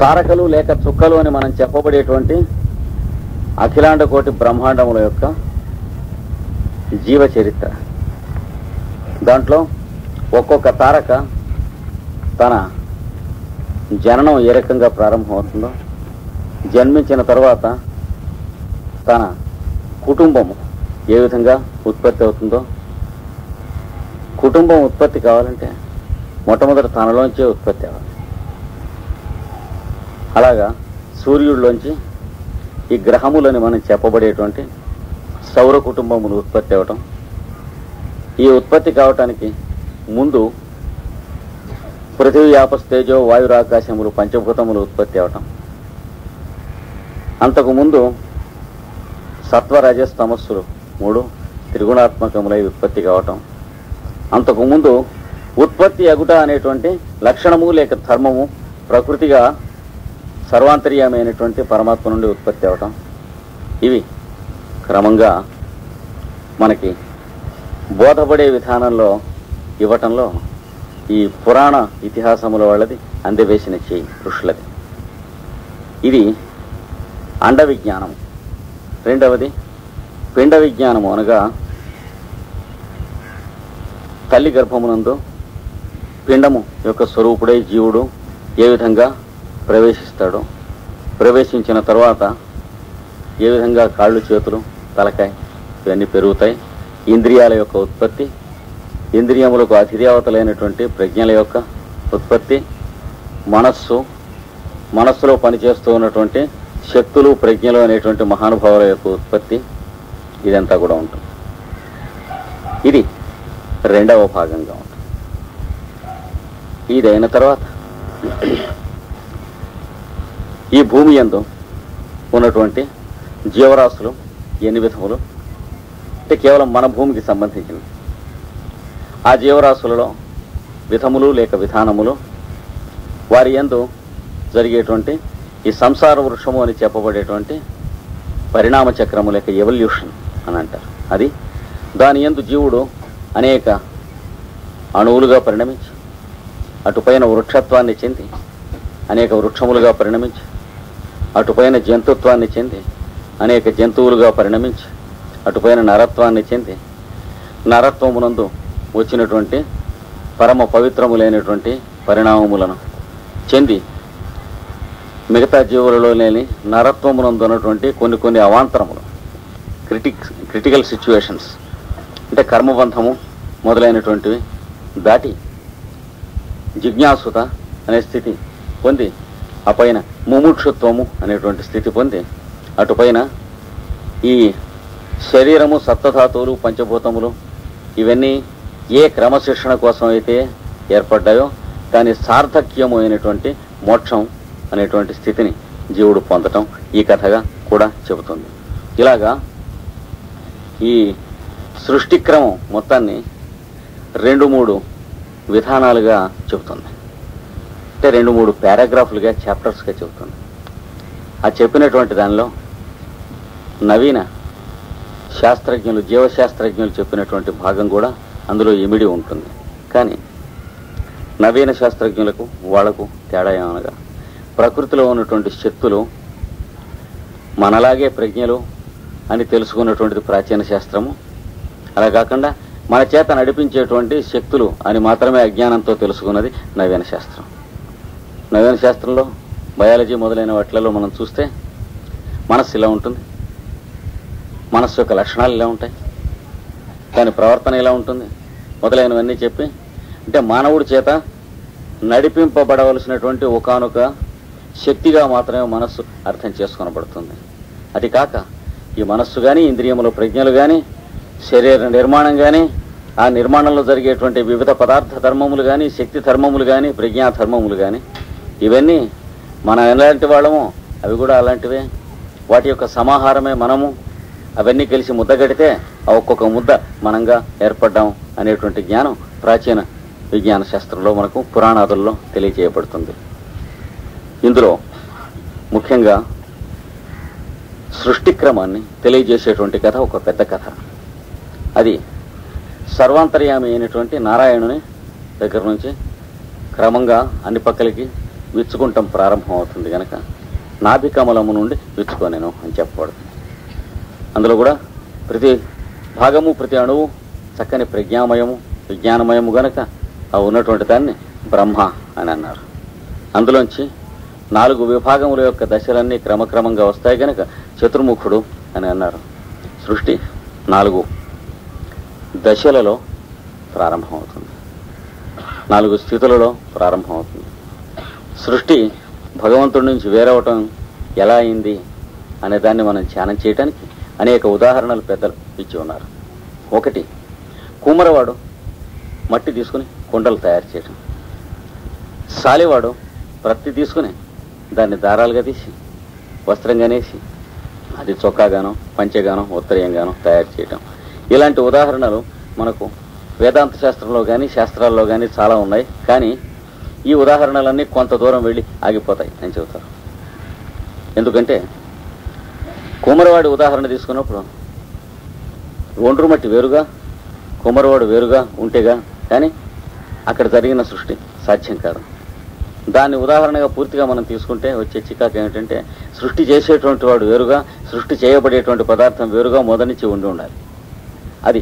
తారకలు లేక చుక్కలు అని మనం చెప్పబడేటువంటి అఖిలాండ కోటి బ్రహ్మాండముల యొక్క జీవ చరిత్ర. దాంట్లో ఒక్కొక్క తారక తన జననం ఏ రకంగా ప్రారంభమవుతుందో, జన్మించిన తర్వాత తన కుటుంబము ఏ విధంగా ఉత్పత్తి అవుతుందో, కుటుంబం ఉత్పత్తి కావాలంటే మొట్టమొదటి తనలోంచే ఉత్పత్తి అవ్వాలి. అలాగా సూర్యుడిలోంచి ఈ గ్రహములని మనం చెప్పబడేటువంటి సౌర కుటుంబములు ఉత్పత్తి అవటం, ఈ ఉత్పత్తి కావటానికి ముందు పృథివీ ఆపస్తేజో వాయురాకాశములు పంచభూతములు ఉత్పత్తి అవటం, అంతకుముందు సత్వరజస్ తమస్సులు 3 త్రిగుణాత్మకములై ఉత్పత్తి కావటం, అంతకుముందు ఉత్పత్తి అగుట అనేటువంటి లక్షణము లేక ధర్మము ప్రకృతిగా సర్వాంతర్యమైనటువంటి పరమాత్మ నుండి ఉత్పత్తి అవటం, ఇవి క్రమంగా మనకి బోధపడే విధానంలో ఇవ్వటంలో ఈ పురాణ ఇతిహాసముల వాళ్ళది అందవేసిన చేయి ఋషులది. ఇది అండ విజ్ఞానము. రెండవది పిండ విజ్ఞానము, అనగా తల్లి గర్భమునందు పిండము యొక్క స్వరూపుడై జీవుడు ఏ విధంగా ప్రవేశిస్తాడో, ప్రవేశించిన తర్వాత ఏ విధంగా కాళ్ళు చేతులు తలకాయ ఇవన్నీ పెరుగుతాయి, ఇంద్రియాల యొక్క ఉత్పత్తి, ఇంద్రియములకు అధిదేవతలైనటువంటి ప్రజ్ఞల యొక్క ఉత్పత్తి, మనస్సులో పనిచేస్తూ ఉన్నటువంటి శక్తులు ప్రజ్ఞలు అనేటువంటి మహానుభావుల యొక్క ఉత్పత్తి, ఇదంతా కూడా ఉంటుంది. ఇది రెండవ భాగంగా ఉంటుంది. ఇదైన తర్వాత ఈ భూమి యందు ఉన్నటువంటి జీవరాశులు ఎన్ని విధములు అంటే కేవలం మన భూమికి సంబంధించినవి. ఆ జీవరాశులలో విధములు లేక విధానములు, వారి యందు జరిగేటువంటి ఈ సంసార వృక్షము అని చెప్పబడేటువంటి పరిణామ చక్రము లేక ఎవల్యూషన్ అని అంటారు. అది దాని యందు జీవుడు అనేక అణువులుగా పరిణమించి అటుపైన వృక్షత్వాన్ని చెంది అనేక వృక్షములుగా పరిణమించి అటుపైన జంతుత్వాన్ని చెంది అనేక జంతువులుగా పరిణమించి అటుపైన నరత్వాన్ని చెంది నరత్వమునందు వచ్చినటువంటి పరమ పవిత్రములైనటువంటి పరిణామములను చెంది మిగతా జీవులలో లేని నరత్వమునందు ఉన్నటువంటి కొన్ని అవాంతరములు క్రిటికల్ సిచ్యువేషన్స్ అంటే కర్మబంధము మొదలైనటువంటివి దాటి జిజ్ఞాసుత అనే స్థితి పొంది ఆ పైన ముముక్షుత్వము అనేటువంటి స్థితి పొంది అటుపైన ఈ శరీరము సప్తధాతువులు పంచభూతములు ఇవన్నీ ఏ క్రమశిక్షణ కోసం అయితే ఏర్పడ్డాయో దాని సార్థక్యము అయినటువంటి మోక్షం అనేటువంటి స్థితిని జీవుడు పొందటం ఈ కథగా కూడా చెబుతుంది. ఇలాగా ఈ సృష్టిక్రమం మొత్తాన్ని 2-3 విధానాలుగా చెబుతుంది. అంటే 2-3 పారాగ్రాఫ్లుగా చాప్టర్స్గా చెబుతుంది. ఆ చెప్పినటువంటి దానిలో నవీన శాస్త్రజ్ఞులు జీవశాస్త్రజ్ఞులు చెప్పినటువంటి భాగం కూడా అందులో ఇమిడి ఉంటుంది. కానీ నవీన శాస్త్రజ్ఞులకు వాళ్లకు తేడా ఏమనగా ప్రకృతిలో ఉన్నటువంటి శక్తులు మనలాగే ప్రజ్ఞలు అని తెలుసుకున్నటువంటిది ప్రాచీన శాస్త్రము. అలా కాకుండా మన చేత నడిపించేటువంటి శక్తులు అని మాత్రమే అజ్ఞానంతో తెలుసుకున్నది నవీన శాస్త్రం. నవీన శాస్త్రంలో బయాలజీ మొదలైన వాటిలలో మనం చూస్తే మనస్సు ఇలా ఉంటుంది, మనస్సు యొక్క లక్షణాలు ఇలా ఉంటాయి, దాని ప్రవర్తన ఇలా ఉంటుంది మొదలైనవన్నీ చెప్పి, అంటే మానవుడి చేత నడిపింపబడవలసినటువంటి ఒకానొక శక్తిగా మాత్రమే మనస్సు అర్థం చేసుకొనబడుతుంది. అది కాక ఈ మనస్సు కానీ ఇంద్రియముల ప్రజ్ఞలు కానీ శరీర నిర్మాణం కానీ ఆ నిర్మాణంలో జరిగేటువంటి వివిధ పదార్థ ధర్మములు కానీ శక్తి ధర్మములు కానీ ప్రజ్ఞా ధర్మములు కానీ ఇవన్నీ మనం ఎలాంటి వాళ్ళమో అవి కూడా అలాంటివే. వాటి యొక్క సమాహారమే మనము. అవన్నీ కలిసి ముద్దగడితే ఆ ఒక్కొక్క ముద్ద మనంగా ఏర్పడ్డాం అనేటువంటి జ్ఞానం ప్రాచీన విజ్ఞాన శాస్త్రంలో మనకు పురాణాదుల్లో తెలియజేయబడుతుంది. ఇందులో ముఖ్యంగా సృష్టిక్రమాన్ని తెలియజేసేటువంటి కథ ఒక పెద్ద కథ. అది సర్వాంతర్యామి అయినటువంటి నారాయణుని దగ్గర నుంచి క్రమంగా అన్ని పక్కలకి విచ్చుకుంటాం ప్రారంభం అవుతుంది కనుక నాభికమలము నుండి విచ్చుకోనేను అని చెప్పబడుతుంది. అందులో కూడా ప్రతి భాగము ప్రతి అణువు చక్కని ప్రజ్ఞామయము విజ్ఞానమయము గనక ఆ ఉన్నటువంటి దాన్ని బ్రహ్మ అని అన్నారు. అందులోంచి 4 విభాగముల యొక్క దశలన్నీ క్రమక్రమంగా వస్తాయి గనక చతుర్ముఖుడు అని అన్నారు. సృష్టి 4 దశలలో ప్రారంభమవుతుంది, 4 స్థితులలో ప్రారంభమవుతుంది. సృష్టి భగవంతుడి నుంచి వేరవటం ఎలా అయింది అనే దాన్ని మనం ధ్యానం చేయడానికి అనేక ఉదాహరణలు పెద్దలు ఇచ్చి ఉన్నారు. ఒకటి, కుమ్మరవాడు మట్టి తీసుకుని కుండలు తయారు చేయటం, సాలివాడు ప్రత్తి తీసుకుని దాన్ని దారాలుగా తీసి వస్త్రంగానేసి అది చొక్కాగానో పంచెగానో ఉత్తరీయంగానో తయారు చేయటం. ఇలాంటి ఉదాహరణలు మనకు వేదాంత శాస్త్రంలో కానీ శాస్త్రాల్లో కానీ చాలా ఉన్నాయి. కానీ ఈ ఉదాహరణలన్నీ కొంత దూరం వెళ్ళి ఆగిపోతాయి అని చెబుతారు. ఎందుకంటే కుమ్మరవాడి ఉదాహరణ తీసుకున్నప్పుడు ఒండ్రు మట్టి వేరుగా కుమ్మరవాడు వేరుగా ఉంటేగా కానీ అక్కడ జరిగిన సృష్టి సాధ్యం కాదు. దాన్ని ఉదాహరణగా పూర్తిగా మనం తీసుకుంటే వచ్చే చికాకు ఏమిటంటే సృష్టి చేసేటువంటి వాడు వేరుగా సృష్టి చేయబడేటువంటి పదార్థం వేరుగా మొదటి ఉండి ఉండాలి. అది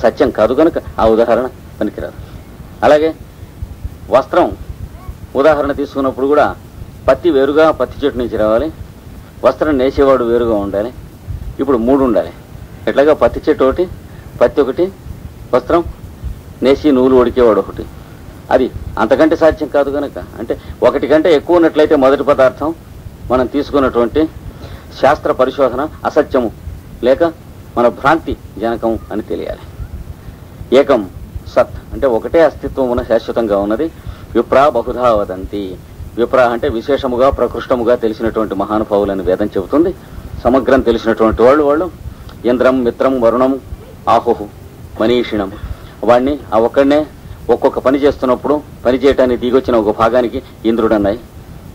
సత్యం కాదు కనుక ఆ ఉదాహరణ పనికిరాదు. అలాగే వస్త్రం ఉదాహరణ తీసుకున్నప్పుడు కూడా పత్తి వేరుగా పత్తి చెట్టు నుంచి రావాలి, వస్త్రం నేసేవాడు వేరుగా ఉండాలి. ఇప్పుడు 3 ఉండాలి. ఎట్లాగా పత్తి చెట్టు ఒకటి, పత్తి ఒకటి, వస్త్రం నేసి నూలు ఉడికేవాడు ఒకటి. అది అంతకంటే సాధ్యం కాదు కనుక అంటే ఒకటి కంటే ఎక్కువ ఉన్నట్లయితే మొదటి పదార్థం మనం తీసుకున్నటువంటి శాస్త్ర పరిశోధన అసత్యము లేక మన భ్రాంతి జనకం అని తెలియాలి. ఏకం సత్ అంటే ఒకటే అస్తిత్వం ఉన్న శాశ్వతంగా ఉన్నది. విప్రా బహుధా వదంతి. విప్రా అంటే విశేషముగా ప్రకృష్టముగా తెలిసినటువంటి మహానుభావులని వేదం చెబుతుంది. సమగ్రం తెలిసినటువంటి వాళ్ళు ఇంద్రం మిత్రం వరుణం ఆహుహు మనీషిణం. వాడిని ఆ ఒక్కడనే ఒక్కొక్క పని చేస్తున్నప్పుడు పని చేయటానికి దిగొచ్చిన ఒక భాగానికి ఇంద్రుడన్నాయి,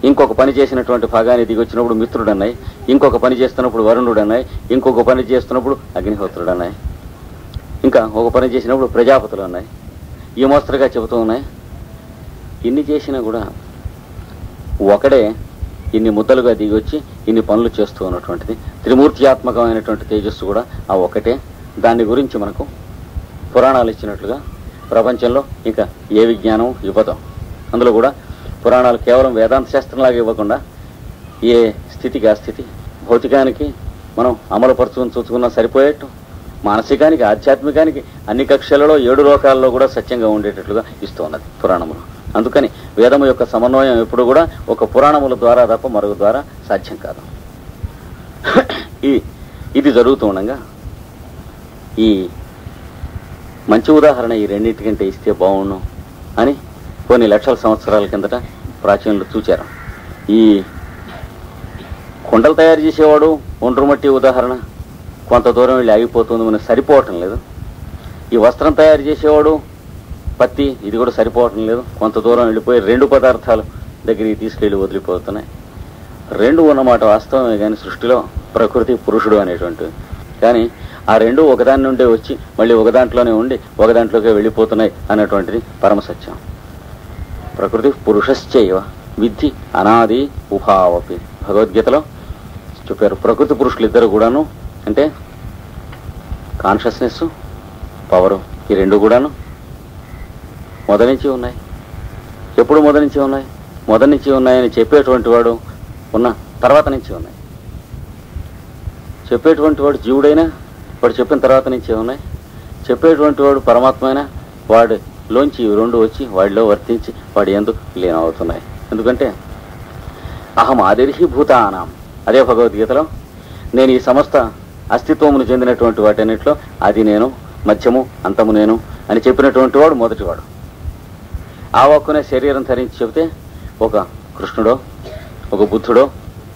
ఇంకొక పని చేసినటువంటి భాగాన్ని దిగొచ్చినప్పుడు మిత్రుడన్నాయి, ఇంకొక పని చేస్తున్నప్పుడు వరుణుడన్నాయి, ఇంకొక పని చేస్తున్నప్పుడు అగ్నిహోత్రుడన్నాయి, ఇంకా ఒక పని చేసినప్పుడు ప్రజాపతులు ఉన్నాయి. ఈ మోస్తరుగా చెబుతూ ఉన్నాయి. ఇన్ని చేసినా కూడా ఒకడే ఇన్ని ముద్దలుగా దిగొచ్చి ఇన్ని పనులు చేస్తూ ఉన్నటువంటిది. త్రిమూర్త్యాత్మకమైనటువంటి తేజస్సు కూడా ఆ ఒకటే. దాని గురించి మనకు పురాణాలు ఇచ్చినట్లుగా ప్రపంచంలో ఇంకా ఏ విజ్ఞానం ఇవ్వదు. అందులో కూడా పురాణాలు కేవలం వేదాంత శాస్త్రంలాగా ఇవ్వకుండా ఏ స్థితికి ఆ స్థితి, భౌతికానికి మనం అమలుపరచుకుని చూసుకున్నా సరిపోయేట్టు, మానసికానికి ఆధ్యాత్మికానికి అన్ని కక్షలలో 7 లోకాల్లో కూడా సత్యంగా ఉండేటట్లుగా ఇస్తూ ఉన్నది పురాణములు. అందుకని వేదము యొక్క సమన్వయం ఎప్పుడు కూడా ఒక పురాణముల ద్వారా తప్ప మరొక ద్వారా సాధ్యం కాదు. ఇది జరుగుతూ ఉండగా ఈ మంచి ఉదాహరణ ఈ రెండింటికంటే ఇస్తే బాగుండు అని కొన్ని లక్షల సంవత్సరాల కిందట ప్రాచీనులు చూచారు. ఈ కుండలు తయారు చేసేవాడు ఒండ్రు మట్టి ఉదాహరణ కొంత దూరం వెళ్ళి ఆగిపోతుంది, మనకు సరిపోవటం లేదు. ఈ వస్త్రం తయారు చేసేవాడు పత్తి, ఇది కూడా సరిపోవటం లేదు, కొంత దూరం వెళ్ళిపోయి 2 పదార్థాల దగ్గరికి తీసుకెళ్లి వదిలిపోతున్నాయి. 2 ఉన్నమాట వాస్తవమే కానీ సృష్టిలో ప్రకృతి పురుషుడు అనేటువంటివి. కానీ ఆ 2 ఒకదాని నుండే వచ్చి మళ్ళీ ఒక దాంట్లోనే ఉండి ఒక దాంట్లోకే వెళ్ళిపోతున్నాయి అన్నటువంటిది పరమసత్యం. ప్రకృతి పురుషశ్చైవ విద్ధి అనాది ఉభావపి. భగవద్గీతలో చెప్పారు. ప్రకృతి పురుషులు ఇద్దరు కూడాను అంటే కాన్షియస్నెస్ పవరు ఈ 2 కూడాను మొదటి నుంచి ఉన్నాయి. ఎప్పుడు మొదటి నుంచి ఉన్నాయి? మొదటి నుంచి ఉన్నాయని చెప్పేటువంటి వాడు ఉన్న తర్వాత నుంచి ఉన్నాయి. చెప్పేటువంటి వాడు జీవుడైనా వాడు చెప్పిన తర్వాత నుంచే ఉన్నాయి. చెప్పేటువంటి వాడు పరమాత్మ అయినా వాడిలోంచి 2 వచ్చి వాడిలో వర్తించి వాడి యందు లీనమవుతున్నాయి. ఎందుకంటే అహం ఆదిర్హి భూతానాం, అదే భగవద్గీతలో నేను ఈ సమస్త అస్తిత్వమును చెందినటువంటి వాటన్నిటిలో అది నేను, మధ్యము అంతము నేను అని చెప్పినటువంటి వాడు మొదటివాడు. ఆ ఒక్కనే శరీరం ధరించి చెబితే ఒక కృష్ణుడో ఒక బుద్ధుడో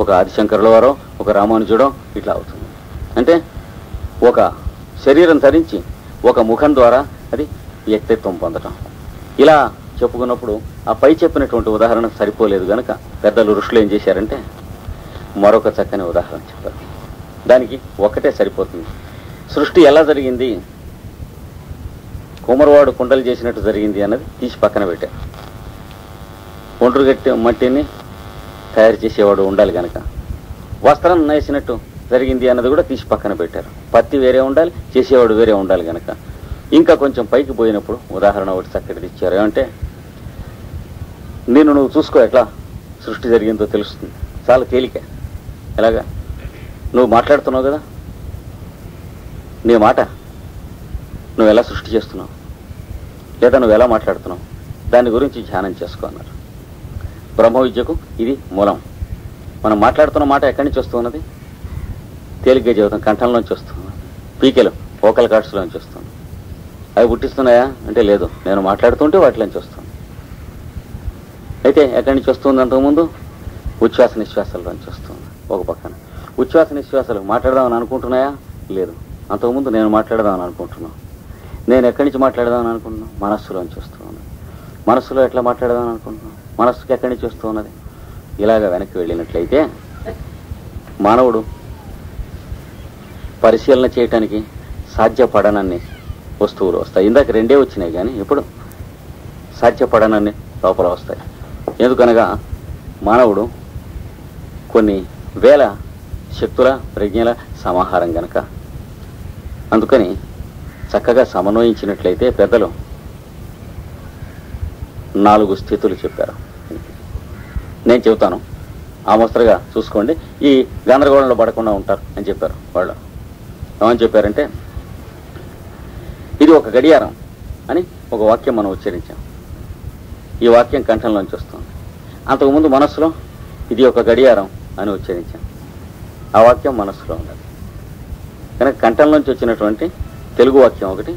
ఒక ఆదిశంకరుల వారో ఒక రామానుజుడో ఇట్లా అవుతుంది. అంటే ఒక శరీరం ధరించి ఒక ముఖం ద్వారా అది వ్యక్తిత్వం పొందటం. ఇలా చెప్పుకున్నప్పుడు ఆ పై చెప్పినటువంటి ఉదాహరణ సరిపోలేదు కనుక పెద్దలు ఋషులు ఏం చేశారంటే మరొక చక్కని ఉదాహరణ చెప్పారు. దానికి ఒక్కటే సరిపోతుంది. సృష్టి ఎలా జరిగింది, కుమ్మరవాడు కుండలు చేసినట్టు జరిగింది అన్నది తీసి పక్కన పెట్టారు. ఒండ్రు గట్టి మట్టిని తయారు చేసేవాడు ఉండాలి కనుక వస్త్రం నేసినట్టు జరిగింది అన్నది కూడా తీసి పక్కన పెట్టారు. పత్తి వేరే ఉండాలి, చేసేవాడు వేరే ఉండాలి కనుక ఇంకా కొంచెం పైకి పోయినప్పుడు ఉదాహరణ ఒకటి చక్కటి ఇచ్చారు. ఏమంటే నేను నువ్వు చూసుకో ఎట్లా సృష్టి జరిగిందో తెలుస్తుంది. చాలా తేలిక. ఎలాగా నువ్వు మాట్లాడుతున్నావు కదా, నీ మాట నువ్వు ఎలా సృష్టి చేస్తున్నావు లేదా నువ్వు ఎలా మాట్లాడుతున్నావు దాని గురించి ధ్యానం చేసుకో అన్నారు. బ్రహ్మ విద్యకు ఇది మూలం. మనం మాట్లాడుతున్న మాట ఎక్కడి నుంచి వస్తున్నది? తేలిగ్గా జీవితం కంఠంలోంచి వస్తుంది, పీకెలు వోకల్ కార్డ్స్లోంచి వస్తుంది. అవి పుట్టిస్తున్నాయా అంటే లేదు, నేను మాట్లాడుతుంటే వాటిలోంచి వస్తుంది. అయితే ఎక్కడి నుంచి వస్తుంది? అంతకుముందు ఉచ్ఛ్వాస నిశ్వాసాల్లోంచి వస్తుంది. ఒక పక్కన ఉచ్ఛ్వాస నిశ్వాసాలు మాట్లాడదామని అనుకుంటున్నాయా? లేదు, అంతకుముందు నేను మాట్లాడదామని అనుకుంటున్నాను. నేను ఎక్కడి నుంచి మాట్లాడదామని అనుకుంటున్నాను? మనస్సులోంచి వస్తూ ఉన్నది. మనస్సులో ఎట్లా మాట్లాడదామని అనుకుంటున్నాను? మనస్సుకి ఎక్కడి నుంచి వస్తూ ఉన్నది? ఇలాగ వెనక్కి వెళ్ళినట్లయితే మానవుడు పరిశీలన చేయటానికి సాధ్యపడనన్ని వస్తువులు వస్తాయి. ఇందాక రెండే వచ్చినాయి కానీ ఇప్పుడు సాధ్యపడనన్ని లోపల వస్తాయి. ఎందుకనగా మానవుడు కొన్ని వేల శక్తుల ప్రజ్ఞల సమాహారం గనక. అందుకని చక్కగా సమన్వయించినట్లయితే పెద్దలు 4 స్థితులు చెప్పారు. నేను చెబుతాను, ఆ మోస్తరుగా చూసుకోండి. ఈ గందరగోళంలో పడకుండా ఉంటారు అని చెప్పారు వాళ్ళు. ఏమని చెప్పారంటే ఇది ఒక గడియారం అని ఒక వాక్యం మనం ఉచ్చరించాం. ఈ వాక్యం కంఠంలోంచి వస్తుంది. అంతకుముందు మనస్సులో ఇది ఒక గడియారం అని ఉచ్చరించాం. ఆ వాక్యం మనస్సులో ఉన్నది కనుక కంఠంలోంచి వచ్చినటువంటి తెలుగు వాక్యం ఒకటి,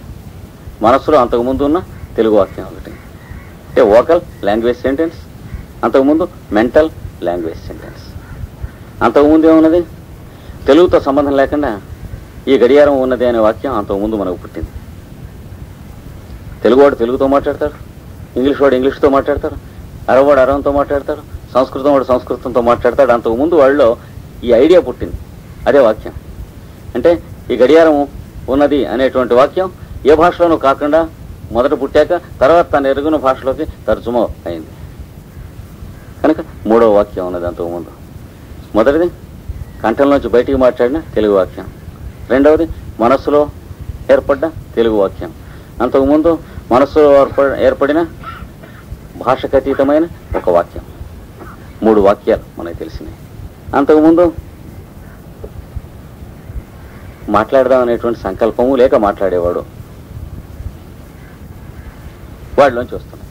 మనస్సులో అంతకుముందు ఉన్న తెలుగు వాక్యం ఒకటి. అంటే వోకల్ లాంగ్వేజ్ సెంటెన్స్, అంతకుముందు మెంటల్ లాంగ్వేజ్ సెంటెన్స్. అంతకుముందు ఏమున్నది? తెలుగుతో సంబంధం లేకుండా ఈ గడియారం ఉన్నది అనే వాక్యం అంతకుముందు మనకు పుట్టింది. తెలుగువాడు తెలుగుతో మాట్లాడతాడు, ఇంగ్లీష్ వాడు ఇంగ్లీష్తో మాట్లాడతాడు, అరవాడు అరవంతో మాట్లాడతాడు, సంస్కృతం వాడు సంస్కృతంతో మాట్లాడతాడు. అంతకుముందు వాళ్ళలో ఈ ఐడియా పుట్టింది, అదే వాక్యం. అంటే ఈ గడియారం ఉన్నది అనేటువంటి వాక్యం ఏ భాషలోనూ కాకుండా మొదట పుట్టాక తర్వాత తన ఎరుగున భాషలోకి తర్జుమా అయింది కనుక 3వ వాక్యం ఉన్నది. అంతకుముందు మొదటిది కంఠంలోంచి బయటికి మాట్లాడిన తెలుగు వాక్యం, రెండవది మనస్సులో ఏర్పడ్డ తెలుగు వాక్యం, అంతకుముందు మనస్సులో ఏర్పడిన భాషకతీతమైన ఒక వాక్యం. 3 వాక్యాలు మనకు తెలిసినాయి. అంతకుముందు మాట్లాడదాం అనేటువంటి సంకల్పము లేక మాట్లాడేవాడు వాడిలోంచి వస్తున్నాయి.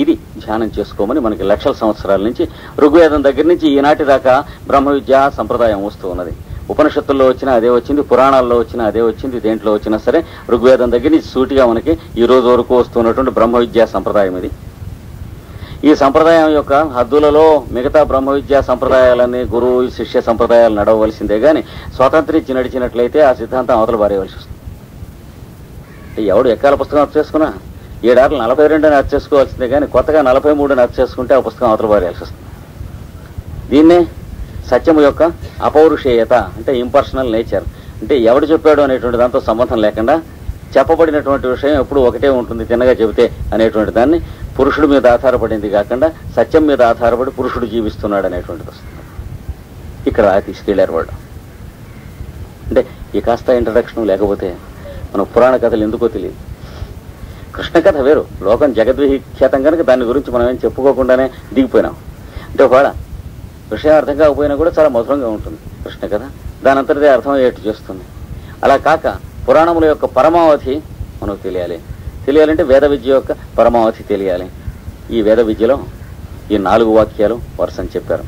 ఇది ధ్యానం చేసుకోమని మనకి లక్షల సంవత్సరాల నుంచి ఋగ్వేదం దగ్గర నుంచి ఈనాటి దాకా బ్రహ్మ విద్యా సంప్రదాయం వస్తూ ఉన్నది. ఉపనిషత్తుల్లో వచ్చినా అదే వచ్చింది, పురాణాల్లో వచ్చినా అదే వచ్చింది, దేంట్లో వచ్చినా సరే ఋగ్వేదం దగ్గర నుంచి సూటిగా మనకి ఈ రోజు వరకు వస్తున్నటువంటి బ్రహ్మ విద్యా సంప్రదాయం ఇది. ఈ సంప్రదాయం యొక్క హద్దులలో మిగతా బ్రహ్మ విద్యా సంప్రదాయాలన్నీ గురువు శిష్య సంప్రదాయాలు నడవవలసిందే కానీ స్వాతంత్రించి నడిచినట్లయితే ఆ సిద్ధాంతం అవతల బారేయవలసి వస్తుంది. ఎవడు ఎక్కాల పుస్తకం అర్థం చేసుకున్నా 7 ఆర్లు 42 అర్థం చేసుకోవాల్సిందే కానీ కొత్తగా 43 అర్థం చేసుకుంటే ఆ పుస్తకం అవతల బారేయాల్సి వస్తుంది. దీన్నే సత్యము యొక్క అపౌరుషేయత అంటే ఇంపర్సనల్ నేచర్. అంటే ఎవడు చెప్పాడు అనేటువంటి దాంతో సంబంధం లేకుండా చెప్పబడినటువంటి విషయం ఎప్పుడు ఒకటే ఉంటుంది తిన్నగా చెబితే అనేటువంటి దాన్ని పురుషుడి మీద ఆధారపడింది కాకుండా సత్యం మీద ఆధారపడి పురుషుడు జీవిస్తున్నాడు అనేటువంటిది వస్తుంది. ఇక్కడ తీసుకెళ్లారు వాళ్ళు. అంటే ఈ కాస్త ఇంట్రడక్షన్ లేకపోతే మన పురాణ కథలు ఎందుకో తెలియదు. కృష్ణ కథ వేరు, లోకం జగద్విఖ్యాతం కనుక దాని గురించి మనం ఏం చెప్పుకోకుండానే దిగిపోయినాం. అంటే ఒకవేళ విషయం అర్థం కాకపోయినా కూడా చాలా మధురంగా ఉంటుంది కృష్ణ కథ, దాని అంతటిదే అర్థమయ్యేట్టు చేస్తుంది. అలా కాక పురాణముల యొక్క పరమావధి మనకు తెలియాలంటే వేద విద్య యొక్క పరమావధి తెలియాలి. ఈ వేద విద్యలో ఈ 4 వాక్యాలు వరుసని చెప్పారు.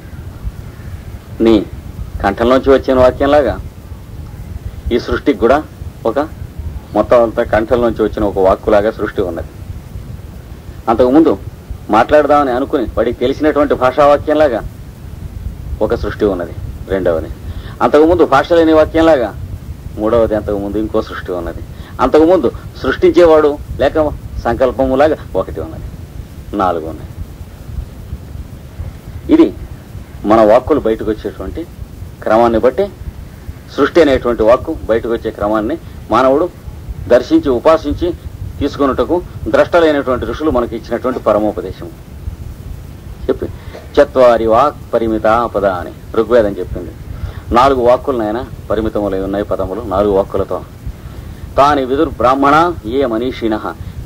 నీ కంఠంలోంచి వచ్చిన వాక్యంలాగా ఈ సృష్టికి కూడా ఒక మొత్తం అంతా కంఠంలోంచి వచ్చిన ఒక వాక్కులాగా సృష్టి ఉన్నది. అంతకుముందు మాట్లాడదామని అనుకుని వాడికి తెలిసినటువంటి భాషావాక్యంలాగా ఒక సృష్టి ఉన్నది, రెండవది. అంతకుముందు భాష లేని వాక్యంలాగా మూడవది, అంతకుముందు ఇంకో సృష్టి ఉన్నది. అంతకుముందు సృష్టించేవాడు లేక సంకల్పములాగా ఒకటి ఉన్నది, 4 ఉన్నాయి. ఇది మన వాక్కులు బయటకు వచ్చేటువంటి క్రమాన్ని బట్టి సృష్టి అనేటువంటి వాక్కు బయటకు వచ్చే క్రమాన్ని మానవుడు దర్శించి ఉపాసించి తీసుకున్నట్టుకు ద్రష్టలైనటువంటి ఋషులు మనకి ఇచ్చినటువంటి పరమోపదేశం. చెప్పి చత్వారి వాక్ పరిమిత పద అని ఋగ్వేదం చెప్పింది. 4 వాక్కులనైనా పరిమితములై ఉన్నాయి పదములు, 4 వాక్కులతో. తాని విదుర్ బ్రాహ్మణ ఏ మనీషిణ,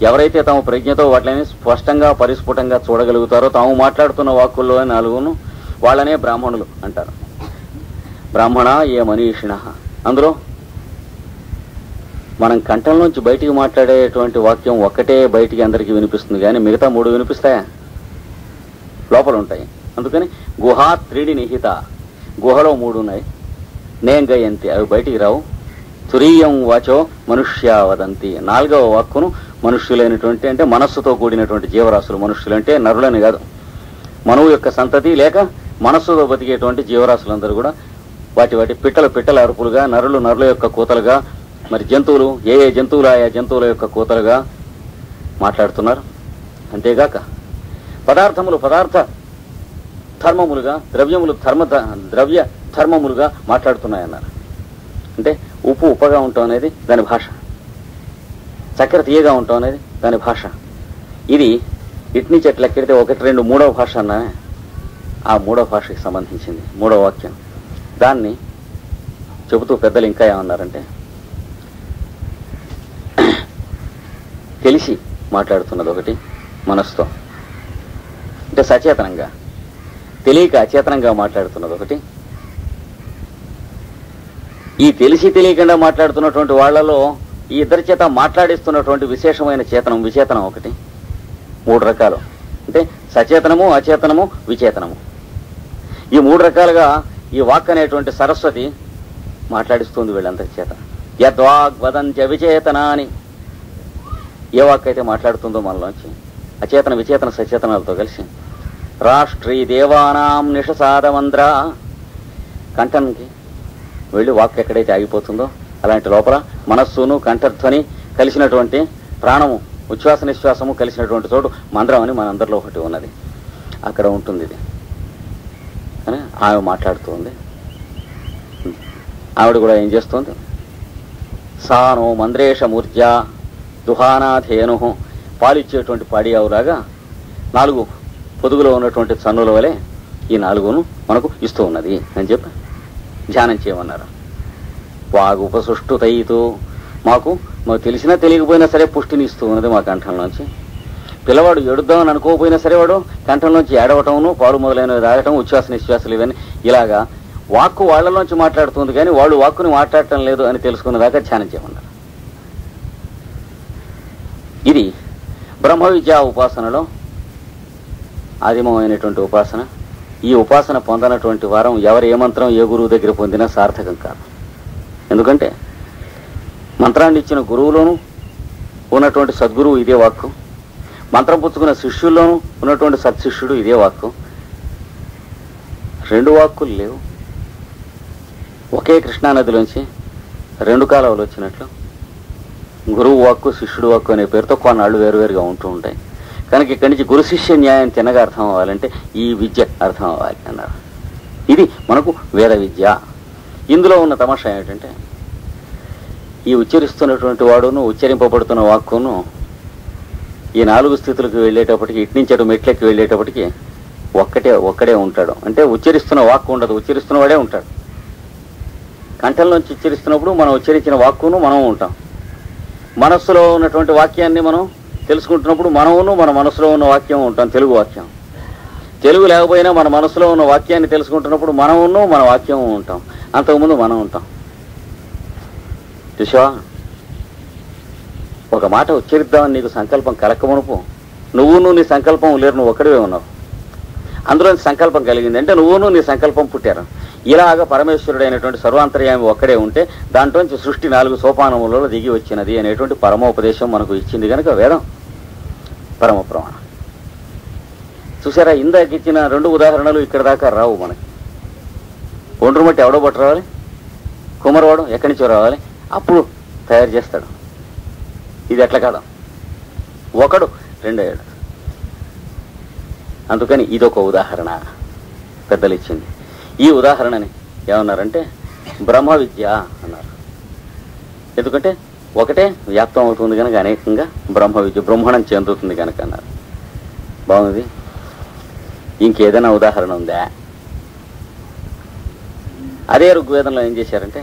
ఎవరైతే తమ ప్రజ్ఞతో వాటిని స్పష్టంగా పరిస్ఫుటంగా చూడగలుగుతారో తాము మాట్లాడుతున్న వాక్కుల్లో 4 వాళ్ళనే బ్రాహ్మణులు అంటారు. బ్రాహ్మణ ఏ మనీషిణ. అందులో మనం కంఠంలోంచి బయటికి మాట్లాడేటువంటి వాక్యం ఒక్కటే బయటికి అందరికీ వినిపిస్తుంది, కానీ మిగతా 3 వినిపిస్తాయా? లోపల ఉంటాయి. అందుకని గుహా 3 నిహిత, గుహలో 3 ఉన్నాయి. నేంగయంతి, అవి బయటికి రావు. తురీయం వాచో మనుష్య వదంతి, 4వ వాక్కును మనుష్యులైనటువంటి అంటే మనస్సుతో కూడినటువంటి జీవరాశులు, మనుష్యులు అంటే నరులని కాదు, మనువు యొక్క సంతతి లేక మనస్సుతో బతికేటువంటి జీవరాశులందరూ కూడా వాటి పిట్టల అరుపులుగా, నరుల యొక్క కూతలుగా, మరి జంతువులు ఏ జంతువులు ఆయా జంతువుల యొక్క కూతలుగా మాట్లాడుతున్నారు. అంతేగాక పదార్థములు పదార్థ ధర్మములుగా, ద్రవ్యములు ద్రవ్య ధర్మములుగా మాట్లాడుతున్నాయన్నారు. అంటే ఉప్పు ఉప్పగా ఉండటం అనేది దాని భాష, చక్కెర తీయగా ఉండటం అనేది దాని భాష. ఇది ఇట్ని చెట్లెక్కిడితే 1, 2, 3వ భాష అన్నా ఆ 3వ భాషకి సంబంధించింది 3వ వాక్యం. దాన్ని చెబుతూ పెద్దలు ఇంకా ఏమన్నారంటే, తెలిసి మాట్లాడుతున్నది ఒకటి మనసుతో, అంటే సచేతనంగా, తెలియక అచేతనంగా మాట్లాడుతున్నది ఒకటి. ఈ తెలిసి తెలియకుండా మాట్లాడుతున్నటువంటి వాళ్లలో ఈ ఇద్దరి చేత మాట్లాడిస్తున్నటువంటి విశేషమైన విచేతనం ఒకటి. 3 రకాలు, అంటే సచేతనము, అచేతనము, విచేతనము. ఈ 3 రకాలుగా ఈ వాక్ అనేటువంటి సరస్వతి మాట్లాడిస్తుంది వీళ్ళందరి చేత. యద్వాగ్ వదంత్య విచేతన అని ఏ వాక్ అయితే మాట్లాడుతుందో మనలోంచి అచేతన విచేతన సచేతనాలతో కలిసి, రాష్ట్రీ దేవానాం నిషసాదమంద్ర, కంఠంకి వెళ్ళి వాక్ ఎక్కడైతే ఆగిపోతుందో అలాంటి లోపల మనస్సును కంఠధ్వని కలిసినటువంటి ప్రాణము, ఉచ్ఛ్వాస నిశ్వాసము కలిసినటువంటి చోటు మంద్రం అని మనందరిలో ఒకటి ఉన్నది, అక్కడ ఉంటుంది ఇది అని ఆమె మాట్లాడుతూ ఉంది. ఆవిడ కూడా ఏం చేస్తుంది, సానో మంద్రేష మూర్జ దుహానాధేను, పాలిచ్చేటువంటి పాడి ఆవులాగా 4 పొదుగులో ఉన్నటువంటి చన్నుల వలె ఈ 4ను మనకు ఇస్తూ ఉన్నది అని చెప్పి ధ్యానం చేయమన్నారు. వాగు ఉపసుష్టుతయితూ, మాకు తెలిసినా తెలియకపోయినా సరే పుష్టిని ఇస్తూ ఉన్నది మా కంఠంలోంచి. పిల్లవాడు ఏడుద్దామని అనుకోకపోయినా సరే వాడు కంఠంలోంచి ఏడవటమును, పాలు మొదలైనవి తాగటం, ఉచ్ఛ్వాస నిశ్వాసాలు ఇవన్నీ ఇలాగా వాక్కు వాళ్లలోంచి మాట్లాడుతుంది, కానీ వాళ్ళు వాక్కుని మాట్లాడటం లేదు అని తెలుసుకునేదాకా ధ్యానం చేయమన్నారు. ఇది బ్రహ్మ విద్యా ఉపాసనలో ఆదిమమైనటువంటి ఉపాసన. ఈ ఉపాసన పొందనటువంటి వారం ఎవరు ఏ మంత్రం ఏ గురువు దగ్గర పొందినా సార్థకం కాదు. ఎందుకంటే మంత్రాన్ని ఇచ్చిన గురువులోనూ ఉన్నటువంటి సద్గురువు ఇదే వాక్కు, మంత్రం పుచ్చుకున్న శిష్యుల్లోనూ ఉన్నటువంటి సత్శిష్యుడు ఇదే వాక్కు. 2 వాక్కులు లేవు. ఒకే కృష్ణానదిలోంచి 2 కాలువలు వచ్చినట్లు గురువు వాక్కు శిష్యుడు వాక్కు అనే పేరుతో కొన్నాళ్ళు వేరువేరుగా ఉంటూ ఉంటాయి. కనుక ఇక్కడి నుంచి గురు శిష్య న్యాయం తిన్నగా అర్థం అవ్వాలంటే ఈ విద్య అర్థం అవ్వాలి అన్నారు. ఇది మనకు వేద విద్య. ఇందులో ఉన్న తమాషా ఏమిటంటే, ఈ ఉచ్చరిస్తున్నటువంటి వాడును ఉచ్చరింపబడుతున్న వాక్కును ఈ 4 స్థితులకు వెళ్ళేటప్పటికి, ఇట్నుంచి అటు మెట్లెక్కి వెళ్ళేటప్పటికి ఒక్కడే ఉంటాడు. అంటే ఉచ్చరిస్తున్న వాక్కు ఉండదు, ఉచ్చరిస్తున్న వాడే ఉంటాడు. కంఠంలోంచి ఉచ్చరిస్తున్నప్పుడు మనం ఉచ్చరించిన వాక్కును మనం ఉంటాం. మనస్సులో ఉన్నటువంటి వాక్యాన్ని మనం తెలుసుకుంటున్నప్పుడు మనమును మన మనసులో ఉన్న వాక్యం ఉంటాం, తెలుగు వాక్యం. తెలుగు లేకపోయినా మన మనసులో ఉన్న వాక్యాన్ని తెలుసుకుంటున్నప్పుడు మనమును మన వాక్యం ఉంటాం, అంతకుముందు మనం ఉంటాం. చూసావా, ఒక మాట ఉచ్చరిద్దామని నీకు సంకల్పం కలక్కమునుపు నువ్వును నీ సంకల్పం లేరు, నువ్వు ఒక్కడివే ఉన్నావు. అందులో సంకల్పం కలిగింది అంటే నువ్వును నీ సంకల్పం పుట్టారు. ఇలాగ పరమేశ్వరుడైనటువంటి సర్వాంతర్యామి ఒక్కడే ఉంటే దాంట్లోంచి సృష్టి 4 సోపానములలో దిగి వచ్చినది అనేటువంటి పరమోపదేశం మనకు ఇచ్చింది కనుక వేదం పరమ ప్రమాణం. చూసారా, ఇందాక ఇచ్చిన 2 ఉదాహరణలు ఇక్కడ దాకా రావు మనకి. ఒండ్రు మట్టి ఎవడో పట్టు రావాలి, కుమ్మరవాడు ఎక్కడి నుంచో రావాలి, అప్పుడు తయారు చేస్తాడు. ఇది ఎట్లా కాదు, ఒకడు 2 అయ్యాడు. అందుకని ఇదొక ఉదాహరణ పెద్దలు ఇచ్చింది. ఈ ఉదాహరణని ఏమన్నారంటే బ్రహ్మ విద్య అన్నారు. ఎందుకంటే ఒకటే వ్యాప్తం అవుతుంది కనుక అనేకంగా బ్రహ్మ విద్య బ్రహ్మణం చెందుతుంది కనుక అన్నారు. బాగుంది. ఇంకేదైనా ఉదాహరణ ఉందా? అదే ఋగ్వేదంలో ఏం చేశారంటే,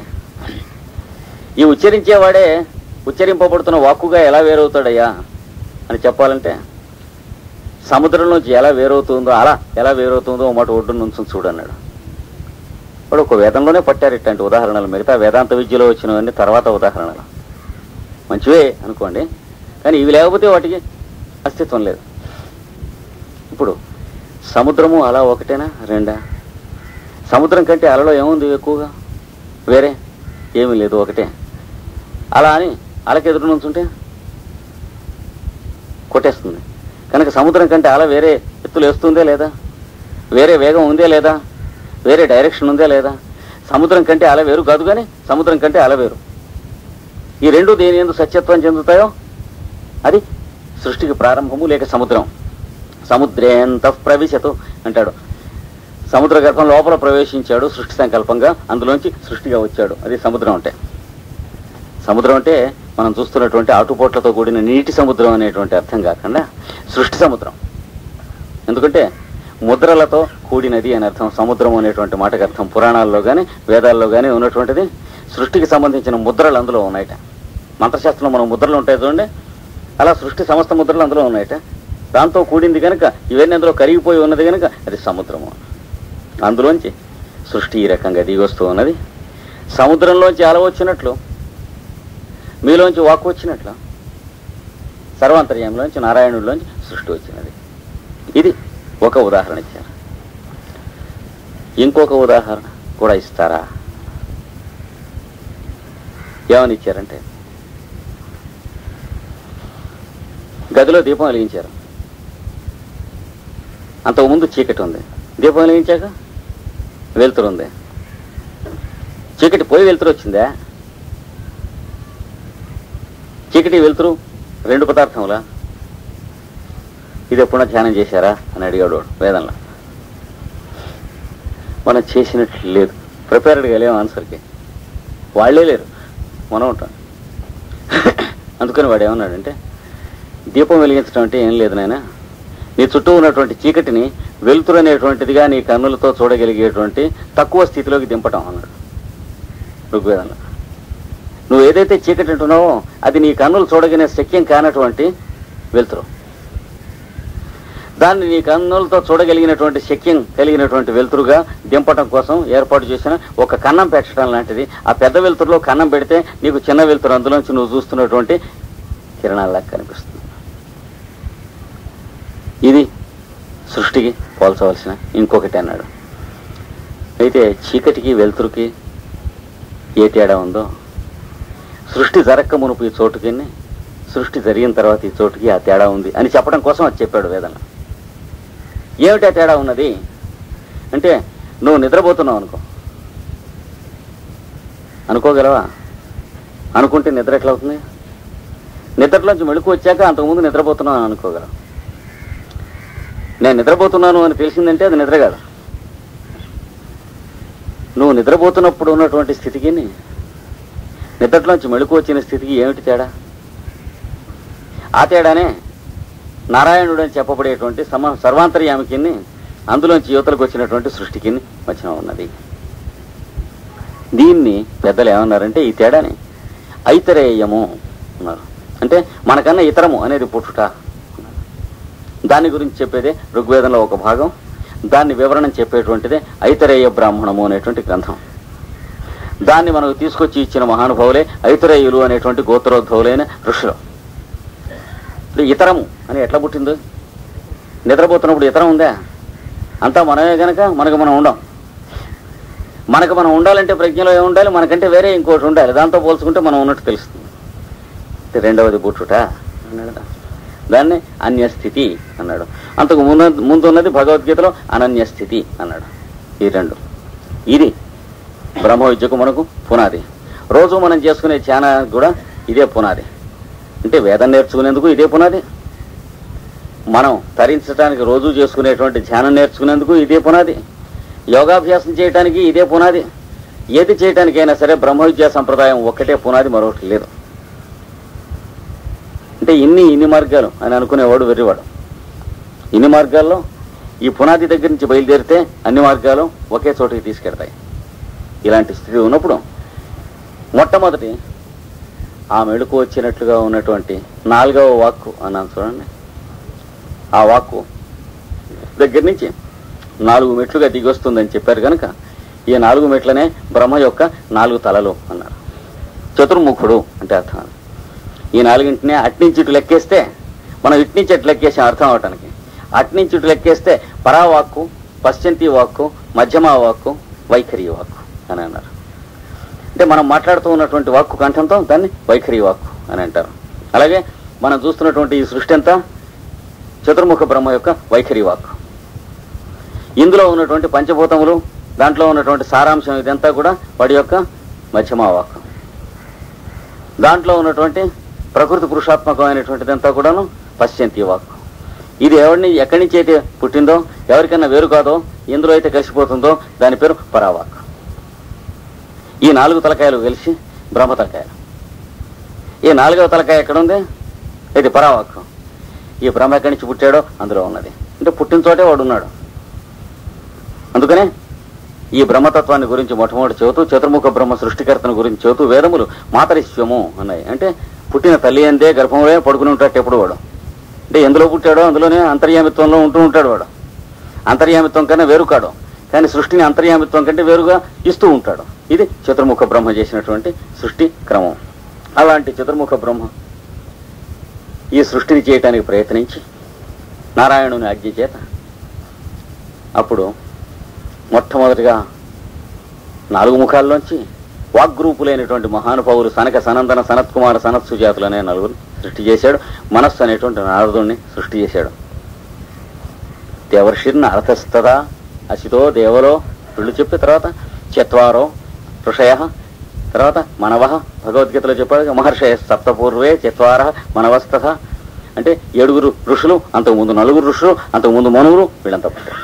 ఈ ఉచ్చరించేవాడే ఉచ్చరింపబడుతున్న వాక్కుగా ఎలా వేరవుతాడయ్యా అని చెప్పాలంటే, సముద్రంలోంచి ఎలా వేరవుతుందో అలా ఎలా వేరవుతుందో మాట ఒడ్డు నుంచి చూడన్నాడు. ఇప్పుడు ఒక వేదంలోనే పట్టారు ఇట్లాంటి ఉదాహరణలు. మిగతా వేదాంత విద్యలో వచ్చినవన్నీ తర్వాత ఉదాహరణలు మంచివే అనుకోండి, కానీ ఇవి లేకపోతే వాటికి అస్తిత్వం లేదు. ఇప్పుడు సముద్రము అలా ఒకటేనా రెండా? సముద్రం కంటే అలలో ఏముంది ఎక్కువగా? వేరే ఏమీ లేదు, ఒకటే. అలా అని అలకి ఎదురు నుంచుంటే కొట్టేస్తుంది. కనుక సముద్రం కంటే అల వేరే ఎత్తులు వేస్తుందే లేదా? వేరే వేగం ఉందే లేదా? వేరే డైరెక్షన్ ఉందే లేదా? సముద్రం కంటే అల వేరు కాదు, కానీ సముద్రం కంటే అల వేరు. ఈ రెండు దేని ఎందుకు సత్యత్వం చెందుతాయో అది సృష్టికి ప్రారంభము లేక సముద్రం. సముద్రేంత ప్రవిశతు అంటాడు. సముద్ర గర్భం లోపల ప్రవేశించాడు సృష్టి సంకల్పంగా, అందులోంచి సృష్టిగా వచ్చాడు. అది సముద్రం అంటే. సముద్రం అంటే మనం చూస్తున్నటువంటి ఆటుపోట్లతో కూడిన నీటి సముద్రం అనేటువంటి అర్థం కాకుండా సృష్టి సముద్రం. ఎందుకంటే ముద్రలతో కూడినది అని అర్థం సముద్రం అనేటువంటి మాటకు అర్థం. పురాణాల్లో కానీ వేదాల్లో కానీ ఉన్నటువంటిది సృష్టికి సంబంధించిన ముద్రలు అందులో ఉన్నాయట. మంత్రశాస్త్రంలో మనం ముద్రలు ఉంటాయి చూడండి, అలా సృష్టి సమస్త ముద్రలు అందులో ఉన్నాయట. దాంతో కూడింది కనుక, ఇవన్నీ అందులో కరిగిపోయి ఉన్నది కనుక అది సముద్రము. అందులోంచి సృష్టి ఈ రకంగా దిగొస్తూ ఉన్నది. సముద్రంలోంచి అల వచ్చినట్లు, మీలోంచి వాక్కు వచ్చినట్లు, సర్వాంతర్యంలోంచి నారాయణుడిలోంచి సృష్టి వచ్చినది. ఇది ఒక ఉదాహరణ ఇచ్చారు. ఇంకొక ఉదాహరణ కూడా ఇస్తారా? ఏమని ఇచ్చారంటే, గదిలో దీపం వెలిగించారు. అంతకుముందు చీకటి ఉంది, దీపం వెలిగించాక వెలుతురు ఉంది. చీకటి పోయి వెలుతురు వచ్చిందా? చీకటి వెలుతురు రెండు పదార్థములా? ఇది ఎప్పుడన్నా ధ్యానం చేశారా అని అడిగాడు వేదంలో. మనం చేసినట్లు లేదు, ప్రిపేర్డ్గా లేవు ఆన్సర్కి. వాళ్లే లేరు, మనం ఉంటాం. అందుకని వాడు ఏమన్నాడంటే, దీపం వెలిగించడం అంటే ఏం లేదు నాయనా, నీ చుట్టూ ఉన్నటువంటి చీకటిని వెలుతురు అనేటువంటిదిగా నీ కన్నులతో చూడగలిగేటువంటి తక్కువ స్థితిలోకి దింపటం అన్నాడు ఋగ్వేదంలో. నువ్వు ఏదైతే చీకటి అంటున్నావో అది నీ కన్నులు చూడగలిగిన శక్యం కానటువంటి వెలుతురు. దాన్ని నీ కన్నులతో చూడగలిగినటువంటి శక్యం కలిగినటువంటి వెలుతురుగా దింపటం కోసం ఏర్పాటు చేసిన ఒక కన్నం పెట్టడం లాంటిది. ఆ పెద్ద వెలుతురులో కన్నం పెడితే నీకు చిన్న వెలుతురు అందులోంచి నువ్వు చూస్తున్నటువంటి కిరణాల్లాగా కనిపిస్తుంది. ఇది సృష్టికి పోల్చవలసిన ఇంకొకటి అన్నాడు. అయితే చీకటికి వెలుతురుకి ఏ తేడా ఉందో, సృష్టి జరక్క మునుపు ఈ చోటుకి, సృష్టి జరిగిన తర్వాత ఈ చోటుకి ఆ తేడా ఉంది అని చెప్పడం కోసం అది చెప్పాడు వేదన. ఏమిటి ఆ తేడా ఉన్నది అంటే, నువ్వు నిద్రపోతున్నావు అనుకోగలవా? అనుకుంటే నిద్ర ఎట్లా అవుతుంది? నిద్రలోంచి మెళుకు వచ్చాక అంతకుముందు నిద్రపోతున్నావు అని అనుకోగలవు. నేను నిద్రపోతున్నాను అని తెలిసిందంటే అది నిద్ర కాదు. నువ్వు నిద్రపోతున్నప్పుడు ఉన్నటువంటి స్థితికి నిద్రలోంచి మెళుకు వచ్చిన స్థితికి ఏమిటి తేడా? ఆ తేడానే నారాయణుడు అని చెప్పబడేటువంటి సర్వాంతర్యామికి అందులోంచి యువతలకు వచ్చినటువంటి సృష్టికి మధ్యన ఉన్నది. దీన్ని పెద్దలు ఏమన్నారంటే, ఈ తేడాని ఐతరేయము అన్నారు. అంటే మనకన్నా ఇతరము అనేది పుట్టుట. దాని గురించి చెప్పేదే ఋగ్వేదంలో ఒక భాగం. దాన్ని వివరణ చెప్పేటువంటిదే ఐతరేయ బ్రాహ్మణము అనేటువంటి గ్రంథం. దాన్ని మనకు తీసుకొచ్చి ఇచ్చిన మహానుభావులే ఐతరేయులు అనేటువంటి గోత్రోద్భవులైన ఋషులు. ఇప్పుడు ఇతరము అని ఎట్లా పుట్టిందో? నిద్రపోతున్నప్పుడు ఇతరం ఉందా? అంతా మనమే గనక మనకు మనం ఉండం. మనకు మనం ఉండాలంటే ప్రజ్ఞలో ఏముండాలి? మనకంటే వేరే ఇంకోటి ఉండాలి. దాంతో పోల్చుకుంటే మనం ఉన్నట్టు తెలుస్తుంది. రెండవది పుట్టుట అన్నాడు. దాన్ని అన్యస్థితి అన్నాడు. అంతకు ముందు ఉన్నది భగవద్గీతలో అనన్యస్థితి అన్నాడు. ఈ రెండు, ఇది బ్రహ్మ విద్యకు మనకు పునాది. రోజు మనం చేసుకునే ధ్యానం కూడా ఇదే పునాది. అంటే వేదం నేర్చుకునేందుకు ఇదే పునాది, మనం తరించడానికి రోజు చేసుకునేటువంటి ధ్యానం నేర్చుకునేందుకు ఇదే పునాది, యోగాభ్యాసం చేయడానికి ఇదే పునాది. ఏది చేయటానికైనా సరే బ్రహ్మ విద్యా సంప్రదాయం ఒక్కటే పునాది, మరొకటి లేదు. అంటే ఇన్ని మార్గాలు అని అనుకునేవాడు వెర్రివాడు. ఇన్ని మార్గాల్లో ఈ పునాది దగ్గర నుంచి బయలుదేరితే అన్ని మార్గాలు ఒకే చోటుకి తీసుకెడతాయి. ఇలాంటి స్థితి ఉన్నప్పుడు మొట్టమొదటి ఆ మెళుకు వచ్చినట్లుగా ఉన్నటువంటి 4వ వాక్కు అన్నాను చూడండి. ఆ వాక్కు దగ్గర నుంచి 4 మెట్లుగా దిగి వస్తుందని చెప్పారు కనుక ఈ 4 మెట్లనే బ్రహ్మ యొక్క 4 తలలు అన్నారు. చతుర్ముఖుడు అంటే అర్థం. ఈ 4ంటినే అట్నుంచి ఇటు లెక్కేస్తే, మనం ఇట్నుంచి అటు లెక్కేసాం అర్థం అవటానికి. అట్నుంచి ఇటు లెక్కేస్తే పరావాక్కు, పశ్చంతి వాక్కు, మధ్యమా వాక్కు, వైఖరి వాక్కు అని అన్నారు. అంటే మనం మాట్లాడుతూ ఉన్నటువంటి వాక్కు కంఠంతో దాన్ని వైఖరి వాక్కు అని అంటారు. అలాగే మనం చూస్తున్నటువంటి ఈ సృష్టి అంతా చతుర్ముఖ బ్రహ్మ యొక్క వైఖరి వాక్కు. ఇందులో ఉన్నటువంటి పంచభూతములు, దాంట్లో ఉన్నటువంటి సారాంశం ఇదంతా కూడా వాడి యొక్క మధ్యమా వాక్కు. దాంట్లో ఉన్నటువంటి ప్రకృతి పురుషాత్మకమైనటువంటిదంతా కూడాను పశ్చంతి వాక్కు. ఇది ఎక్కడి నుంచి అయితే పుట్టిందో, ఎవరికైనా వేరు కాదో, ఎందులో అయితే కలిసిపోతుందో దాని పేరు పరావాక్కు. ఈ 4 తలకాయలు కలిసి బ్రహ్మ తలకాయలు. ఈ 4వ తలకాయ ఎక్కడుంది? ఇది పరావాక్కు. ఈ బ్రహ్మ ఎక్కడి నుంచి పుట్టాడో అందులో ఉన్నది. అంటే పుట్టిన చోటే వాడు ఉన్నాడు. అందుకనే ఈ బ్రహ్మతత్వాన్ని గురించి మొట్టమొదటి చెబుతూ, చతుర్ముఖ బ్రహ్మ సృష్టికర్తను గురించి చెబుతూ వేదములు మాతరిశ్వము అన్నాయి. అంటే పుట్టిన తల్లి అందే గర్భంలో పడుకుని ఉంటాడు ఎప్పుడు వాడు. అంటే ఎందులో పుట్టాడో అందులోనే అంతర్యామిత్వంలో ఉంటూ ఉంటాడు వాడు. అంతర్యామిత్వం కన్నా వేరు కాడు, కానీ సృష్టిని అంతర్యామిత్వం కంటే వేరుగా ఇస్తూ ఉంటాడు. ఇది చతుర్ముఖ బ్రహ్మ చేసినటువంటి సృష్టి క్రమం. అలాంటి చతుర్ముఖ బ్రహ్మ ఈ సృష్టిని చేయటానికి ప్రయత్నించి నారాయణుని ఆజ్ఞ చేత అప్పుడు మొట్టమొదటిగా 4 ముఖాల్లోంచి వాగ్రూపులైనటువంటి మహానుభావులు సనక, సనందన, సనత్కుమార, సనత్సుజాతులు అనే 4 సృష్టి చేశాడు. మనస్సు అనేటువంటి నారదుణ్ణి సృష్టి చేశాడు. దేవర్షిర్న అర్థస్తదా అసితో దేవలో వీళ్ళు చెప్పి తర్వాత చత్వారో ఋషయ, తర్వాత మనవ, భగవద్గీతలో చెప్పాడు మహర్షయ సప్తపూర్వే చత్వార మనవస్తథ. అంటే 7 ఋషులు, అంతకుముందు 4 ఋషులు, అంతకుముందు మనువులు, వీళ్ళంతా పుట్టారు.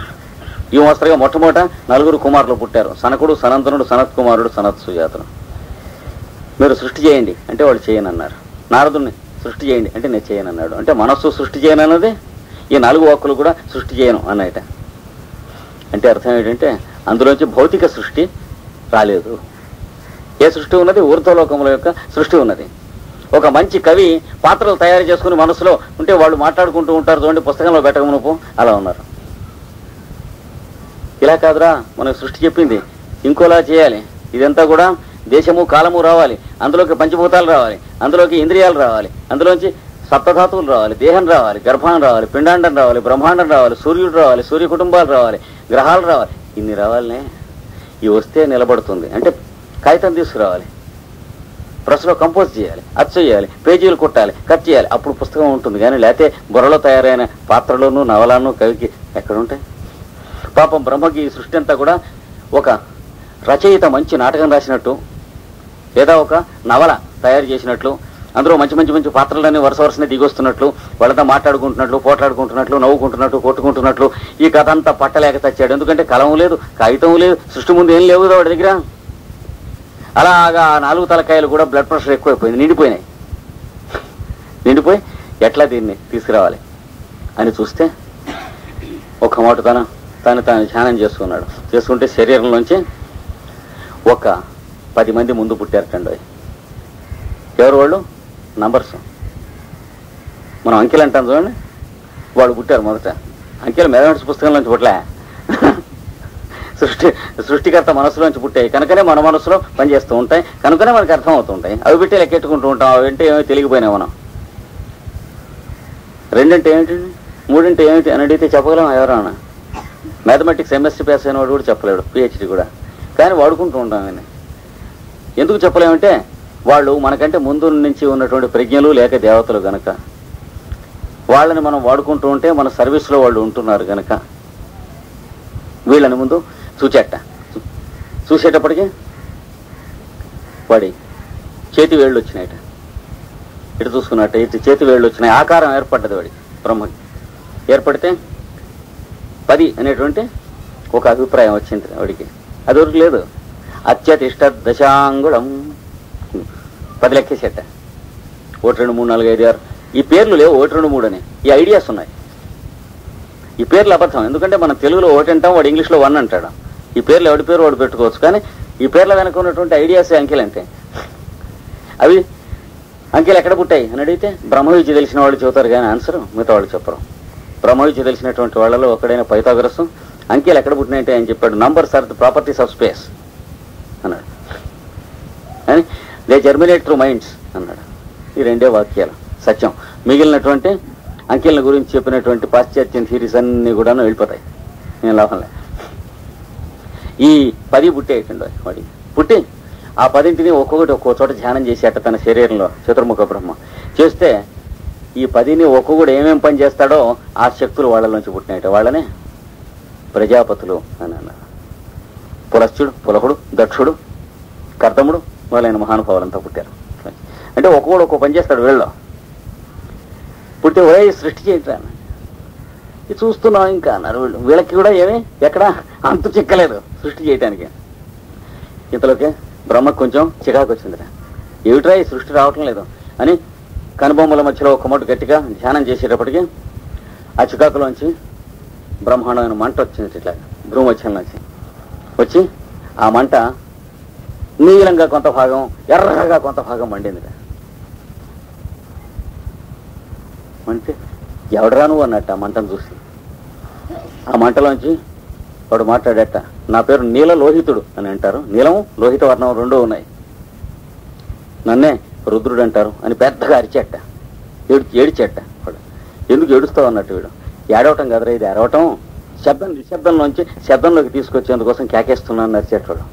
ఈ మోస్తరుగా మొట్టమొదట 4 కుమారులు పుట్టారు. సనకుడు, సనందనుడు, సనత్కుమారుడు, సనత్సుజాతుడు. మీరు సృష్టి చేయండి అంటే వాళ్ళు చేయనన్నారు. నారదుని సృష్టి చేయండి అంటే నేను చేయనన్నాడు. అంటే మనస్సు సృష్టి చేయనన్నది, ఈ 4 వాక్కులు కూడా సృష్టి చేయను అన్నట. అంటే అర్థం ఏంటంటే అందులోంచి భౌతిక సృష్టి రాలేదు. ఏ సృష్టి ఉన్నది? ఊర్ధ్వలోకముల యొక్క సృష్టి ఉన్నది. ఒక మంచి కవి పాత్రలు తయారు చేసుకుని మనసులో ఉంటే వాళ్ళు మాట్లాడుకుంటూ ఉంటారు చూడండి, పుస్తకంలో పెట్టకమునుపు అలా ఉన్నారు. ఇలా కాదురా మనకు సృష్టి చెప్పింది, ఇంకోలా చేయాలి. ఇదంతా కూడా దేశము కాలము రావాలి, అందులోకి పంచభూతాలు రావాలి, అందులోకి ఇంద్రియాలు రావాలి, అందులోంచి సప్తధాతువులు రావాలి, దేహం రావాలి, గర్భం రావాలి, పిండాండం రావాలి, బ్రహ్మాండం రావాలి, సూర్యుడు రావాలి, సూర్య కుటుంబాలు రావాలి, గ్రహాలు రావాలి. ఇన్ని రావాలనే ఇవి వస్తే నిలబడుతుంది. అంటే కాగితం తీసుకురావాలి, ప్రెస్లో కంపోజ్ చేయాలి, అచ్చు చేయాలి, పేజీలు కుట్టాలి, కట్ చేయాలి, అప్పుడు పుస్తకం ఉంటుంది. కానీ లేకపోతే బుర్రలో తయారైన పాత్రలోనూ నవలను కవికి ఎక్కడుంటాయి? పాపం బ్రహ్మకి ఈ సృష్టి అంతా కూడా ఒక రచయిత మంచి నాటకం రాసినట్టు, లేదా ఒక నవల తయారు చేసినట్లు, అందులో మంచి మంచి మంచి పాత్రలన్నీ వరుసనే దిగొస్తున్నట్లు, వాళ్ళంతా మాట్లాడుకుంటున్నట్లు, పోట్లాడుకుంటున్నట్లు, నవ్వుకుంటున్నట్లు, కొట్టుకుంటున్నట్లు ఈ కథ అంతా పట్టలేక తెచ్చాడు. ఎందుకంటే కలం లేదు, కాగితం లేదు, సృష్టి ముందు ఏం లేవు వాడి దగ్గర. అలాగా 4 తలకాయలు కూడా బ్లడ్ ప్రెషర్ ఎక్కువైపోయింది, నిండిపోయి ఎట్లా దీన్ని తీసుకురావాలి అని చూస్తే ఒక మాట తాను ధ్యానం చేసుకున్నాడు. చేసుకుంటే శరీరంలోంచి ఒక 10 మంది ముందు పుట్టారటండి. ఎవరు వాళ్ళు? నంబర్స్. మనం అంకెలు అంటాం చూడండి, వాళ్ళు పుట్టారు మొదట. అంకెలు మ్యాథమెటిక్స్ పుస్తకంలోంచి పుట్టలే, సృష్టికర్త మనసులోంచి పుట్టాయి కనుకనే మన మనసులో పనిచేస్తూ ఉంటాయి, కనుకనే మనకు అర్థం అవుతూ ఉంటాయి. అవి పెట్టి లెక్కెట్టుకుంటూ ఉంటాం. అవి అంటే ఏమో తెలిగిపోయినా మనం. 2 అంటే ఏమిటి, 3 అంటే ఏమిటి అని అడిగితే చెప్పగలం ఎవరన్నా? మ్యాథమెటిక్స్ ఎంఎస్సీ పాస్ అయిన వాడు కూడా చెప్పలేడు, పిహెచ్డి కూడా. కానీ వాడుకుంటూ ఉంటాం. ఆయన ఎందుకు చెప్పలేమంటే వాళ్ళు మనకంటే ముందు నుంచి ఉన్నటువంటి ప్రజ్ఞలు లేక దేవతలు గనక వాళ్ళని మనం వాడుకుంటూ ఉంటే మన సర్వీస్లో వాళ్ళు ఉంటున్నారు గనక వీళ్ళని ముందు చూసేటప్పటికి వాడి చేతి వేళ్ళు వచ్చినాయట. ఇటు చూసుకున్నట్ట ఇటు చేతి వేళ్ళు వచ్చినాయి. ఆకారం ఏర్పడ్డది వాడి బ్రహ్మకి. ఏర్పడితే 10 అనేటువంటి ఒక అభిప్రాయం వచ్చింది వాడికి. అది వరకు లేదు. అత్యతిష్ట దశాంగుళం 10 లెక్కేసేట. 1 2 3 4 5 6 ఈ పేర్లు లేవు. 1 2 3 అని ఈ ఐడియాస్ ఉన్నాయి. ఈ పేర్లు అబద్ధం. ఎందుకంటే మనం తెలుగులో ఒకటి అంటాం, వాడు ఇంగ్లీష్లో 1 అంటాడు. ఈ పేర్లు ఎవడి పేరు వాడు పెట్టుకోవచ్చు, కానీ ఈ పేర్ల వెనక ఉన్నటువంటి ఐడియాసే అంకెలు అంటే. అవి అంకెలు ఎక్కడ పుట్టాయి అని అడిగితే బ్రహ్మ విద్య తెలిసిన వాళ్ళు చెబుతారు, కానీ ఆన్సర్ మిగతా వాళ్ళు చెప్పరు. బ్రహ్మ విద్య తెలిసినటువంటి వాళ్ళలో ఒకడైన పైథాగరస్ అంకెలు ఎక్కడ పుట్టినాయంటే ఆయన చెప్పాడు, numbers are the properties of space అన్నాడు. అని దే జర్మినేట్ త్రూ మైండ్స్ అన్నాడు. ఈ 2 వాక్యాలు సత్యం. మిగిలినటువంటి అంకెల గురించి చెప్పినటువంటి పాశ్చాత్య థియరీస్ అన్ని కూడాను వెళ్ళిపోతాయి, నేను లాభంలే. ఈ 10 పుట్టేయకండి వాడి పుట్టి ఆ 10ంటిని ఒక్కొక్కటి ఒక్కో చోట ధ్యానం చేసేట తన శరీరంలో చతుర్ముఖ బ్రహ్మ చేస్తే ఈ 10ని ఒక్కొక్కడు ఏమేం పని చేస్తాడో ఆ శక్తులు వాళ్ళలోంచి పుట్టినాయట. వాళ్ళనే ప్రజాపతులు అని అన్నారు. పులశ్చుడు, పులహుడు, దక్షుడు, కర్దముడు వాళ్ళైన మహానుభావులంతా పుట్టారు. అంటే ఒక్కొక్కడు ఒక్కో పని చేస్తాడు వీళ్ళలో. పుట్టి ఒరే సృష్టి చేయటరా ఇది చూస్తున్నాం ఇంకా అన్నారు వీళ్ళు. వీళ్ళకి కూడా ఏమీ ఎక్కడ అంతు చిక్కలేదు సృష్టి చేయటానికి. ఇంతలోకే బ్రహ్మకు కొంచెం చికాకు వచ్చిందిరా, ఏమిట్రా ఈ సృష్టి రావటం లేదు అని కనుబొమ్మల మధ్యలో ఒక మొట్టు గట్టిగా ధ్యానం చేసేటప్పటికి ఆ చికాకులోంచి బ్రహ్మాండమైన మంట వచ్చింది. ఇట్లా భ్రూమధ్యంలోంచి వచ్చి ఆ మంట నీలంగా కొంత భాగం, ఎర్రగా కొంత భాగం మండింది. అంటే ఎవడరా నువ్వు అన్నట్టు ఆ మంటను చూసి. ఆ మంటలోంచి వాడు మాట్లాడట, నా పేరు నీల లోహితుడు అని అంటారు. నీలము లోహిత వర్ణం 2 ఉన్నాయి. నన్నే రుద్రుడు అంటారు అని పెద్దగా అరిచేట, ఏడిచేట. వాడు ఎందుకు ఏడుస్తావు అన్నట్టు. వీడు ఏడవటం కదరా ఇది, అరవటం శబ్దంలోంచి శబ్దంలోకి తీసుకొచ్చేందుకోసం కేకేస్తున్నాను అరిచేటవాడు.